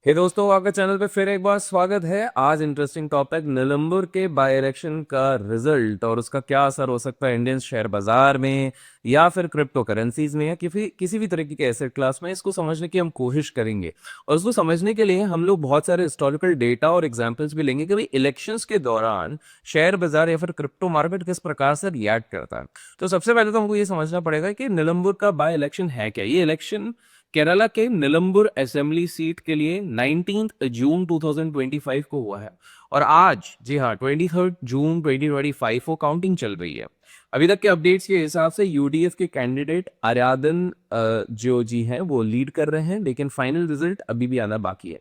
हे दोस्तों, आपका चैनल पे फिर एक बार स्वागत है। आज इंटरेस्टिंग टॉपिक निलंबुर के बाय इलेक्शन का रिजल्ट और उसका क्या असर हो सकता है इंडियन शेयर बाजार में या फिर क्रिप्टो करेंसीज में या किसी किसी भी तरीके के एसेट क्लास में। इसको समझने की हम कोशिश करेंगे और उसको समझने के लिए हम लोग बहुत सारे हिस्टोरिकल डेटा और एग्जांपल्स भी लेंगे कि भाई इलेक्शंस के दौरान शेयर बाजार या फिर क्रिप्टो मार्केट किस प्रकार से रिएक्ट करता है। तो सबसे पहले तो हमको ये समझना पड़ेगा कि निलंबुर का बाय इलेक्शन है क्या। ये इलेक्शन केरला के निलंबुर असेंबली सीट के लिए 19 जून 2025 को हुआ है और आज जी हाँ 23 जून 2025 को काउंटिंग चल रही है। अभी तक के अपडेट्स के हिसाब से यूडीएफ के कैंडिडेट आर्यादन जो जी हैं वो लीड कर रहे हैं, लेकिन फाइनल रिजल्ट अभी भी आना बाकी है।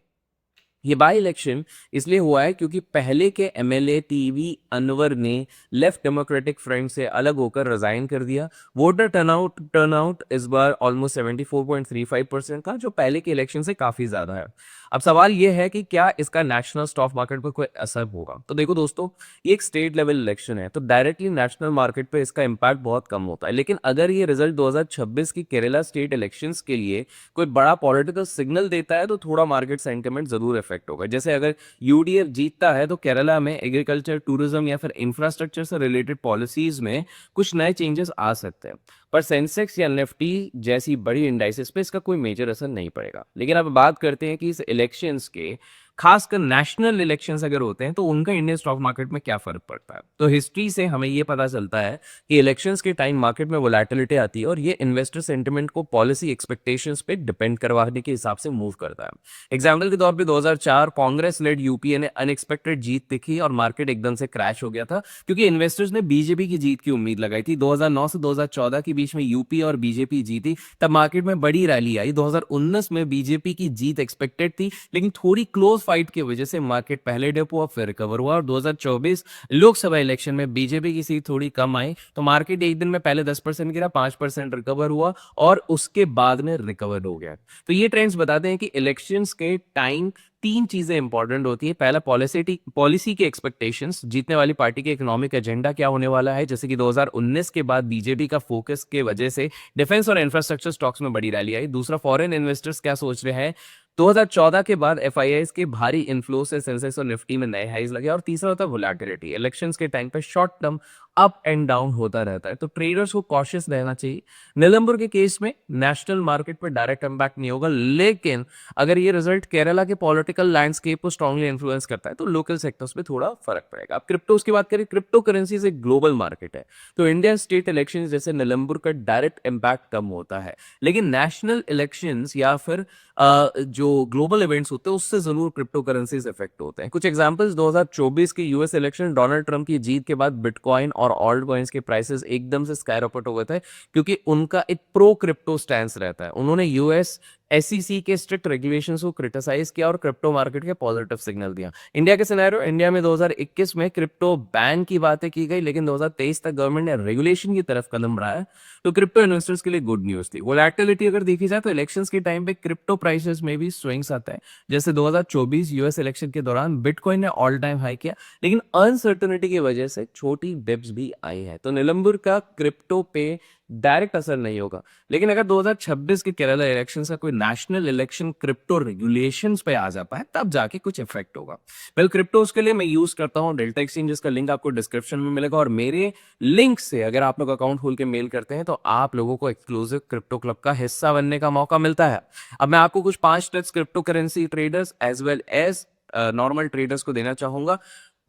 ये बाई इलेक्शन इसलिए हुआ है क्योंकि पहले के एमएलए टीवी अनवर ने लेफ्ट डेमोक्रेटिक फ्रंट से अलग होकर रिजाइन कर दिया। वोटर टर्नआउट इस बार ऑलमोस्ट 74.35% था, जो पहले के इलेक्शन से काफी ज्यादा है। अब सवाल यह है कि क्या इसका नेशनल स्टॉक मार्केट पर कोई असर होगा। तो देखो दोस्तों, ये एक स्टेट लेवल इलेक्शन है तो डायरेक्टली नेशनल मार्केट पे इसका इम्पैक्ट बहुत कम होता है, लेकिन अगर ये रिजल्ट 2026 की केरला स्टेट इलेक्शंस के लिए कोई बड़ा पॉलिटिकल सिग्नल देता है तो थोड़ा मार्केट सेंटिमेंट जरूर इफेक्ट होगा। जैसे अगर यूडीएफ जीतता है तो केरला में एग्रीकल्चर, टूरिज्म या फिर इंफ्रास्ट्रक्चर से रिलेटेड पॉलिसीज में कुछ नए चेंजेस आ सकते हैं, पर सेंसेक्स या निफ्टी जैसी बड़ी इंडाइसेस पे इसका कोई मेजर असर नहीं पड़ेगा। लेकिन अब बात करते हैं कि इस इलेक्शंस के, खासकर नेशनल इलेक्शंस अगर होते हैं तो उनका इंडियन स्टॉक मार्केट में क्या फर्क पड़ता है। तो हिस्ट्री से हमें यह पता चलता है कि इलेक्शंस के टाइम मार्केट में वोलेटिलिटी आती है और ये इन्वेस्टर सेंटिमेंट को पॉलिसी एक्सपेक्टेशंस पे डिपेंड करवाने के हिसाब से मूव करता है। एग्जाम्पल के तौर पे 2004 कांग्रेस लेड यूपीए ने अनएक्सपेक्टेड जीत दिखी और मार्केट एकदम से क्रैश हो गया था क्योंकि इन्वेस्टर्स ने बीजेपी की जीत की उम्मीद लगाई थी। 2009 से 2014 के बीच में यूपी और बीजेपी जीती, तब मार्केट में बड़ी रैली आई। 2019 में बीजेपी की जीत एक्सपेक्टेड थी, लेकिन थोड़ी क्लोज फाइट की वजह से मार्केट पहले डिप हुआ फिर रिकवर हुआ और 2024 लोकसभा इलेक्शन में बीजेपी की सीट थोड़ी कम आई तो मार्केट एक दिन में पहले 10% गिरा, 5% रिकवर हुआ और उसके बाद में रिकवर हो गया। तो ये ट्रेंड्स बताते हैं कि इलेक्शंस के टाइम तीन चीजें इंपॉर्टेंट होती है। पहला पॉलिसी की एक्सपेक्टेशंस, जीतने वाली पार्टी के इकोनॉमिक एजेंडा क्या होने वाला है। जैसे कि 2019 के बाद बीजेपी का फोकस के वजह से डिफेंस और इंफ्रास्ट्रक्चर स्टॉक्स में बड़ी रैली आई। दूसरा, फॉरेन इन्वेस्टर्स क्या सोच रहे हैं। 2014 के बाद एफआईआईस के भारी इन्फ्लो से सेंसेक्स और निफ्टी में नए हाइज लगे। और तीसरा होता है वोलेटिलिटी। इलेक्शंस के टाइम पे short term up and down होता रहता है, तो ट्रेडर्स को कॉशियस रहना चाहिए। निलंबुर के केस में नेशनल मार्केट पर डायरेक्ट इंपैक्ट नहीं होगा, लेकिन अगर ये रिजल्ट केरला के पॉलिटिकल लैंडस्केप को स्ट्रांगली इन्फ्लुएंस करता है तो लोकल सेक्टर्स पे थोड़ा फर्क पड़ेगा। अब क्रिप्टोज की बात करें, क्रिप्टो करेंसीज एक ग्लोबल मार्केट है, तो इंडिया स्टेट इलेक्शन जैसे निलंबुर का डायरेक्ट इंपैक्ट कम होता है, लेकिन नेशनल इलेक्शंस या फिर जो ग्लोबल इवेंट्स होते हैं उससे जरूर क्रिप्टो करेंसीज इफेक्ट होते हैं। कुछ एग्जांपल्स, 2024 के यूएस इलेक्शन, डोनाल्ड ट्रंप की जीत के बाद बिटकॉइन और ऑल्ट कॉइन्स के प्राइसेस एकदम से स्काईरॉकेट हो गए थे क्योंकि उनका एक प्रो क्रिप्टो स्टैंस रहता है। उन्होंने यूएस एसईसी के स्ट्रिक्ट रेगुलेशंस को क्रिटिसाइज किया और क्रिप्टो मार्केट के पॉजिटिव सिग्नल दिया। इंडिया के सिनेरियो, इंडिया में 2021 में क्रिप्टो बैन की बातें की गई, लेकिन 2023 तक गवर्नमेंट ने रेगुलेशन की तरफ कदम बढ़ाया, तो क्रिप्टो इन्वेस्टर्स के लिए गुड न्यूज थी। वोलेटिलिटी अगर देखी जाए तो इलेक्शंस के टाइम पे क्रिप्टो प्राइसेस में भी स्विंग्स आता है। जैसे 2024 यूएस इलेक्शन के दौरान बिटकॉइन ने ऑल टाइम हाई किया, लेकिन अनसर्टेनिटी की वजह से छोटी डिप्स भी आई है। तो निलंबुर का क्रिप्टो पे डायरेक्ट असर नहीं होगा, लेकिन अगर 2026 के केरला इलेक्शन का कोई नेशनल इलेक्शन क्रिप्टो रेगुलेशंस पे आ जाता है तब जाके कुछ इफेक्ट होगा। वेल, क्रिप्टोज के लिए मैं यूज करता हूं डेल्टा एक्सचेंज, जिसका लिंक आपको डिस्क्रिप्शन में मिलेगा और मेरे लिंक से अगर आप लोग अकाउंट खोल के मेल करते हैं तो आप लोगों को एक्सक्लूसिव क्रिप्टो क्लब का हिस्सा बनने का मौका मिलता है। अब मैं आपको कुछ 5 tips crypto currency traders as well as normal traders को देना चाहूंगा,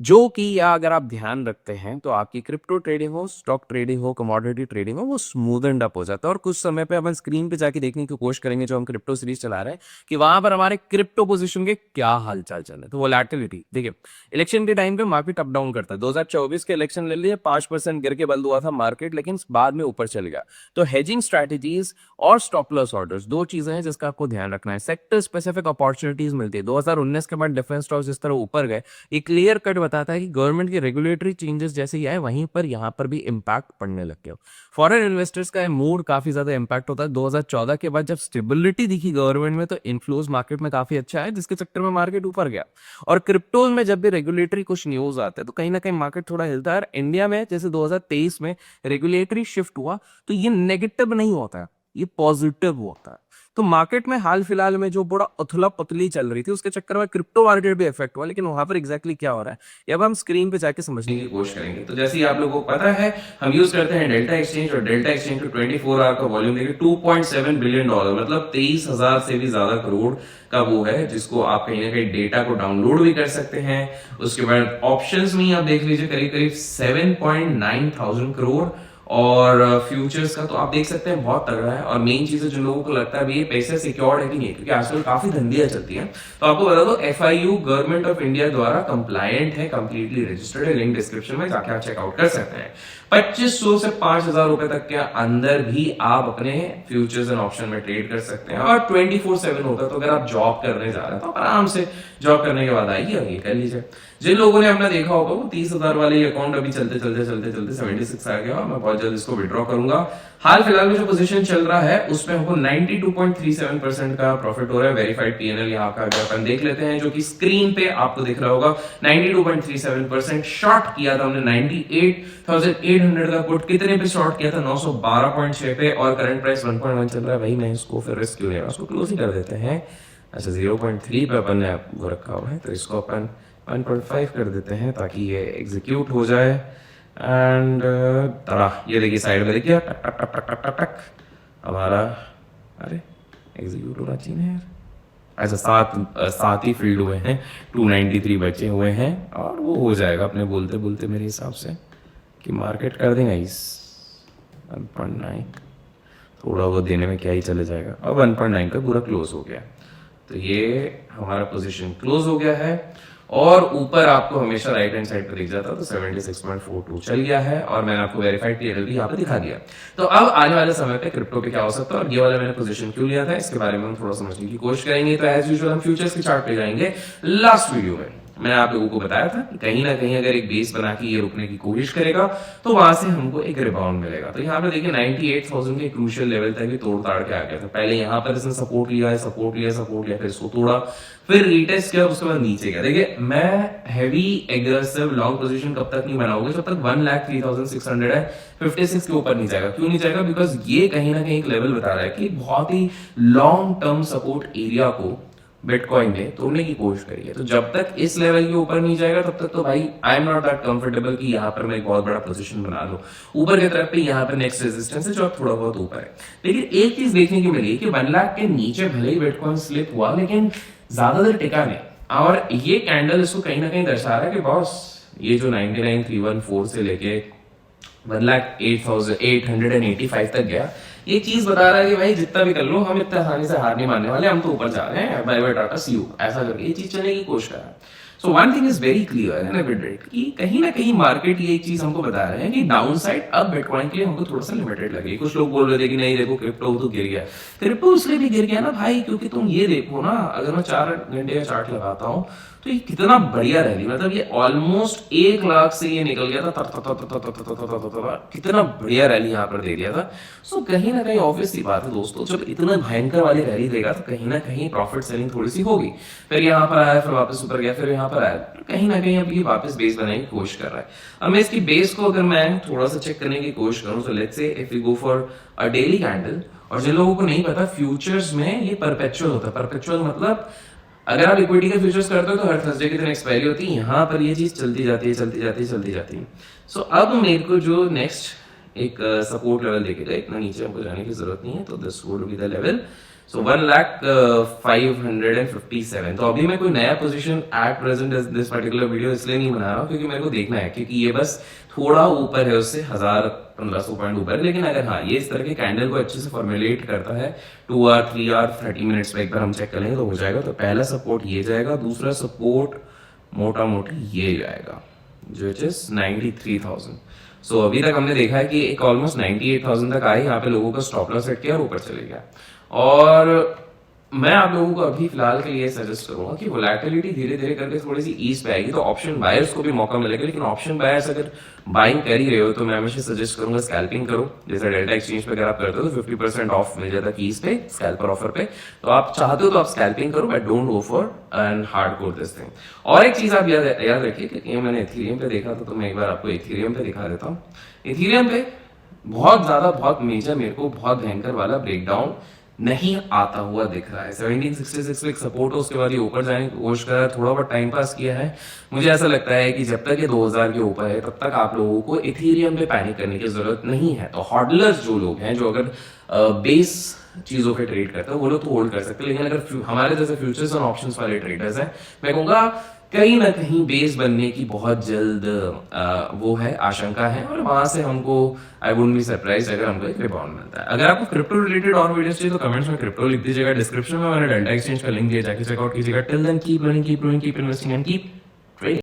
जो कि या अगर आप ध्यान रखते हैं तो आपकी क्रिप्टो ट्रेडिंग हो, स्टॉक ट्रेडिंग हो, कमोडिटी ट्रेडिंग हो, वो स्मूथ एंड अप हो जाता है। और कुछ समय पे अपन स्क्रीन पे जाके देखने की कोशिश करेंगे जो हम क्रिप्टो सीरीज चला रहे हैं कि वहां पर हमारे क्रिप्टो पोजीशन के क्या हालचाल चल रहे हैं। तो वोलेटिलिटी देखिए, इलेक्शन के टाइम पे मार्केट अप डाउन करता है। 2024 के इलेक्शन ले लिए, 5% गिर के बंद हुआ था मार्केट, लेकिन बाद में ऊपर चल गया। तो हेजिंग स्ट्रैटेजीज और स्टॉप लॉस ऑर्डर्स दो चीजें हैं जिसका आपको ध्यान रखना है। सेक्टर स्पेसिफिक अपॉर्चुनिटीज मिलती है। 2019 के बाद डिफेंस स्टॉक्स जिस तरह ऊपर गए, ये क्लियर कट बताता है कि गवर्नमेंट की रेगुलेटरी चेंजेस जैसे ही आए वहीं पर यहां पर भी इंपैक्ट पड़ने लग गया। फॉरेन इन्वेस्टर्स का मूड काफी ज्यादा इंपैक्ट होता है। 2014 के बाद जब स्टेबिलिटी दिखी गवर्नमेंट में तो इन्फ्लोज मार्केट में काफी अच्छा है, जिसके चक्कर में मार्केट ऊपर गया। और क्रिप्टोज में जब भी रेगुलेटरी कुछ न्यूज आते हैं तो कहीं ना कहीं मार्केट थोड़ा हिलता है। इंडिया में जैसे 2023 में रेगुलेटरी शिफ्ट हुआ तो ये नेगेटिव नहीं होता है, ये पॉजिटिव होता है। तो मार्केट में हाल फिलहाल में जो बड़ा उथला पतली चल रही थी उसके चक्कर में क्रिप्टो मार्केट भी इफेक्ट हुआ, लेकिन वहां पर एग्जैक्टली क्या हो रहा है ये अब हम स्क्रीन पे जाके समझने की कोशिश करेंगे। तो जैसे ही आप लोगों को पता है हम यूज करते हैं डेल्टा एक्सचेंज, और डेल्टा एक्सचेंज को 24 आवर का वॉल्यूम देखिए $2.7 बिलियन, मतलब 23,000 से भी ज्यादा करोड़ का वो है, जिसको आप कहीं ना कहीं डेटा को डाउनलोड भी कर सकते हैं। उसके बाद ऑप्शंस में आप देख लीजिए करीब करीब 7.9 थाउजेंड करोड़, और फ्यूचर्स का तो आप देख सकते हैं बहुत तगड़ा है। और मेन चीज है जिन लोगों को लगता है भी ये पैसे सिक्योर्ड है कि नहीं, क्योंकि आजकल काफी धंधियां चलती हैं, तो आपको बता दो FIU गवर्नमेंट ऑफ इंडिया द्वारा कंप्लायंट है, कंप्लीटली रजिस्टर्ड है, लिंक डिस्क्रिप्शन में जाके आप चेकआउट कर सकते हैं। 2500 से 5,000 रुपए तक के अंदर भी आप अपने फ्यूचर्स एंड ऑप्शन में ट्रेड कर सकते हैं, और 24/7 होता है। तो अगर आप जॉब करने जा रहे हैं तो आराम से जॉब करने के बाद आइए और ये कर लीजिए। जिन लोगों ने हमने देखा होगा वो 30,000 वाले अकाउंट अभी चलते चलते 76 आ गया, मैं बहुत जल्द इसको विड्रॉ करूंगा। हाल फिलहाल में जो पोजीशन चल रहा है उसमें हमको 92.37% का प्रॉफिट हो रहा है। वेरीफाइड PNL यहाँ का अगर अपन देख लेते हैं, जो कि स्क्रीन पे आपको दिख रहा होगा, 92.37%। शॉर्ट किया था हमने 98,800 का पुट, कितने पे शॉर्ट किया था? 912.6 पे, और करंट प्राइस 1.1 चल रहा है। भाई मैं इसको फिर रिस्क क्यों ले रहा हूं, उसको क्लोज ही कर देते हैं। अच्छा 0.3 पे अपन ने वो रखा हुआ है, तो इसको अपन 1.5 कर देते हैं ताकि ये एग्जीक्यूट हो जाए। एंड तड़ा ये देखिए साइड में देखिए टक टक टक टक टक टक हमारा, अरे एग्जीक्यूट होना चाहिए यार। अच्छा सात ही फील्ड हुए हैं, 293 बचे हुए हैं, और वो हो जाएगा अपने बोलते बोलते मेरे हिसाब से कि मार्केट कर देगा इस 1.9, थोड़ा वो देने में क्या ही चले जाएगा। अब 1.9 पे पूरा क्लोज हो गया, तो ये हमारा पोजीशन क्लोज हो गया है। और ऊपर आपको हमेशा राइट हैंड साइड पे दिख जाता, तो 76.42 चल गया है, और मैंने आपको वेरीफाइड PNL भी यहाँ पे दिखा दिया। तो अब आने वाले समय पे क्रिप्टो पे क्या हो सकता है, और ये वाला मैंने पोजीशन क्यों लिया था, इसके बारे में हम थोड़ा समझने की कोशिश करेंगे। तो एज यूजुअल हम फ्यूचर्स के चार्ट पे जाएंगे। लास्ट वीडियो में मैंने आप लोगों को बताया था कि कहीं ना कहीं अगर एक बेस बना के ये रुकने की कोशिश करेगा तो वहां से हमको एक रिबाउंड मिलेगा। तो यहाँ पे देखिए 98,000 के क्रूशियल लेवल तक भी तोड़ ताड़ के आ गया था। पहले यहाँ पर इसने सपोर्ट लिया, फिर इसको तोड़ा, फिर रीटेस्ट किया, उसके बाद नीचे गया। देखिए मैं हैवी एग्रेसिव लॉन्ग पोजीशन कब तक नहीं बनाऊंगा, जब तक 1,03,600 है 56 के ऊपर नहीं जाएगा। क्यों नहीं जाएगा? बिकॉज ये कहीं ना कहीं एक लेवल बता रहा है कि बहुत ही लॉन्ग टर्म सपोर्ट एरिया को बिटकॉइन ने तोड़ने की कोशिश करी है। तो जब तक इस लेवल के ऊपर नहीं जाएगा तब तक तो भाई I am not that comfortable कि यहाँ पर मैं एक बहुत बड़ा पोजीशन बना लूं। ऊपर की तरफ पे यहाँ पर नेक्स्ट रेजिस्टेंस है जो अब थोड़ा बहुत ऊपर है। लेकिन एक चीज देखने की मिली कि 1 लाख के नीचे भले ही बिटकॉइन स्लिप हुआ, लेकिन ज्यादा देर टिका नहीं, और ये कैंडल इसको कहीं ना कहीं दर्शा रहा है कि बॉस ये जो 99,314 से लेके 1,08,885 तक गया, ये चीज बता रहा है कि भाई जितना भी कर लो हम इतना आसानी से हार नहीं मानने वाले, हम तो ऊपर जा रहे हैं, bye bye tata see you, ऐसा करके ये चीज चलने की कोशिश कर रहा है। So one thing is very clear and evident कि कहीं ना कहीं मार्केट ये एक चीज हमको बता रहे हैं कि डाउन साइड अब बिटकॉइन के लिए हमको थोड़ा सा लिमिटेड लगे। कुछ लोग बोल रहे थे कि नहीं देखो क्रिप्टो तो गिर गया, क्रिप्टो इसलिए भी गिर गया ना भाई क्योंकि तुम ये देखो ना, अगर मैं 4 घंटे का चार्ट लगाता हूँ तो ये कितना बढ़िया रैली, मतलब ये ऑलमोस्ट 1 लाख से ये निकल गया था, कितना बढ़िया रैली यहाँ पर दे दिया था। सो कहीं ना कहीं ऑब्वियस सी बात है दोस्तों, जब इतना भयंकर वाली रैली देगा तो कहीं ना कहीं प्रॉफिट सेलिंग थोड़ी सी होगी। फिर यहाँ पर आया, फिर वापस ऊपर गया, फिर यहाँ पर आया, कहीं ना कहीं अब ये वापस बेस बनाने की कोशिश कर रहा है। अब मैं इसकी बेस को अगर मैं थोड़ा सा चेक करने की कोशिश करूँ तो let's see if we go for a daily candle, और जिन लोगों को नहीं पता फ्यूचर्स में ये परपेचुअल होता है। परपेचुअल मतलब अगर आप इक्विटी के फ्यूचर्स करते हो तो हर थर्सडे के दिन एक्सपायरी होती है, यहाँ पर ये चीज चलती जाती है चलती जाती है चलती जाती है। सो अब मेरे को जो नेक्स्ट एक सपोर्ट लेवल देखेगा, इतना नीचे हमको जाने की जरूरत नहीं है, तो this would be the level. So 1,05,57। तो अभी मैं कोई नया position at present this particular video इसलिए नहीं बना रहा हूँ क्योंकि मेरे को देखना है, क्योंकि ये बस थोड़ा ऊपर है उससे 1,000-1,500 पॉइंट ऊपर। लेकिन अगर हाँ ये इस तरह के कैंडल को अच्छे से फॉर्मुलेट करता है 2 आवर 3 आवर 30 मिनट्स पे एक बार हम चेक कर लेंगे तो हो जाएगा। तो पहला सपोर्ट ये जाएगा, दूसरा सपोर्ट मोटा मोटी ये जाएगा जो इज 93,000। सो अभी तक हमने देखा है कि एक ऑलमोस्ट 98,000 तक आई, यहाँ पे लोगों का स्टॉप लॉस सेट किया और ऊपर चले गया। और मैं आप लोगों को अभी फिलहाल के लिए सजेस्ट करूंगा कि वोलेटिलिटी धीरे धीरे करके थोड़ी सी ईज पे आएगी तो ऑप्शन बायर्स को भी मौका मिलेगा। लेकिन ऑप्शन बायर्स अगर बाइंग कर ही रहे हो तो मैं हमेशा सजेस्ट करूंगा स्कैल्पिंग करो। जैसे डेल्टा एक्सचेंज पे अगर आप करते हो तो 50% ऑफ मिल जाता है कीज पे स्कैल्पर ऑफर पे, तो आप चाहते हो तो आप स्कैल्पिंग करो, but don't go for and hardcore this thing. और एक चीज आप याद रखिए कि ये मैंने इथेरियम पे देखा था, तो मैं एक बार आपको इथेरियम पे दिखा देता हूँ। इथेरियम पे बहुत मेजर मेरे को बहुत भयंकर वाला ब्रेकडाउन नहीं आता हुआ दिख रहा है। 1766 पे एक सपोर्ट है, उसके बाद ये ऊपर जाने की कोशिश कर रहा है, थोड़ा बहुत टाइम पास किया है। मुझे ऐसा लगता है कि जब तक ये 2000 के ऊपर है तब तक आप लोगों को इथेरियम पे पैनिक करने की जरूरत नहीं है। तो हॉडलर्स जो लोग हैं, जो अगर बेस चीजों पे ट्रेड करते हैं, वो लोग तो होल्ड कर सकते हैं। लेकिन अगर हमारे जैसे फ्यूचर्स और ऑप्शंस वाले ट्रेडर्स हैं, मैं कहूँगा कहीं ना कहीं बेस बनने की बहुत जल्द वो है, आशंका है, और वहां से हमको आई वुडंट बी सरप्राइज अगर हमको एक रिबाउंड मिलता है। अगर आपको क्रिप्टो रिलेटेड और वीडियोस चाहिए तो कमेंट्स में क्रिप्टो लिख दीजिएगा। डिस्क्रिप्शन में मैंने डेल्टा एक्सचेंज का लिंक दिया, जाके चेकआउट कीजिएगा। Till then keep learning, keep growing, keep investing and keep